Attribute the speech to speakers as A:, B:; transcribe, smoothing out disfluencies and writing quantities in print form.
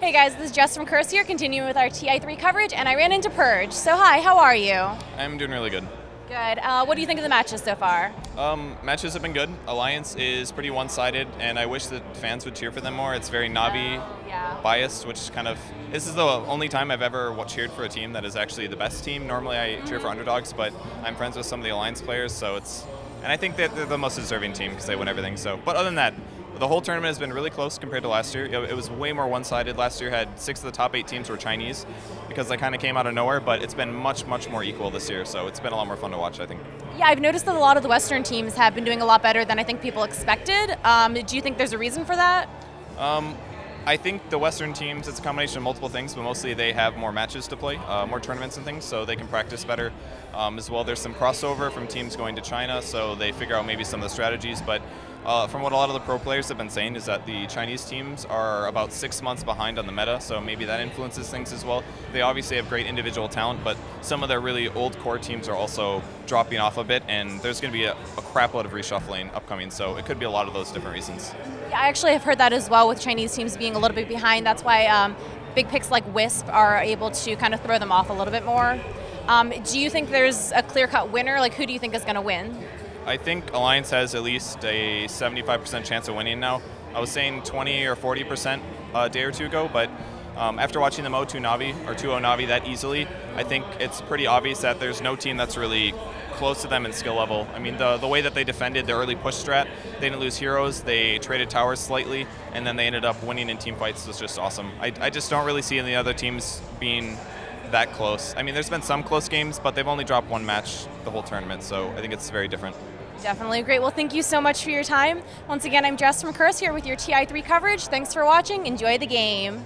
A: Hey guys, this is Jess from Curse here, continuing with our Ti3 coverage, and I ran into Purge. So hi, how are you?
B: I'm doing really good.
A: Good. What do you think of the matches so far?
B: Matches have been good. Alliance is pretty one-sided, and I wish that fans would cheer for them more. It's very Navi biased, which kind of, this is the only time I've ever cheered for a team that is actually the best team. Normally I cheer for underdogs, but I'm friends with some of the Alliance players, so it's, and I think that they're the most deserving team because they win everything. So, but other than that, the whole tournament has been really close compared to last year. It was way more one-sided. Last year had 6 of the top 8 teams were Chinese because they kind of came out of nowhere, but it's been much, much more equal this year, so it's been a lot more fun to watch, I think.
A: Yeah, I've noticed that a lot of the Western teams have been doing a lot better than I think people expected. Do you think there's a reason for that?
B: I think the Western teams, it's a combination of multiple things, but mostly they have more matches to play, more tournaments and things, so they can practice better. As well, there's some crossover from teams going to China, so they figure out maybe some of the strategies, but from what a lot of the pro players have been saying is that the Chinese teams are about 6 months behind on the meta, so maybe that influences things as well. They obviously have great individual talent, but some of their really old core teams are also dropping off a bit, and there's going to be a crap load of reshuffling upcoming, so it could be a lot of those different reasons.
A: Yeah, I actually have heard that as well with Chinese teams being a little bit behind. That's why big picks like Wisp are able to kind of throw them off a little bit more. Do you think there's a clear-cut winner? Like, who do you think is going to win?
B: I think Alliance has at least a 75% chance of winning now. I was saying 20 or 40% a day or two ago, but after watching them 0-2 Navi, or 2-0 Navi that easily, I think it's pretty obvious that there's no team that's really close to them in skill level. I mean, the way that they defended the early push strat, they didn't lose heroes, they traded towers slightly, and then they ended up winning in team fights. It was just awesome. I just don't really see any other teams being that close. I mean, there's been some close games, but they've only dropped one match the whole tournament, so I think it's very different.
A: Definitely great. Well, thank you so much for your time. Once again, I'm Jess from Curse here with your Ti3 coverage. Thanks for watching. Enjoy the game.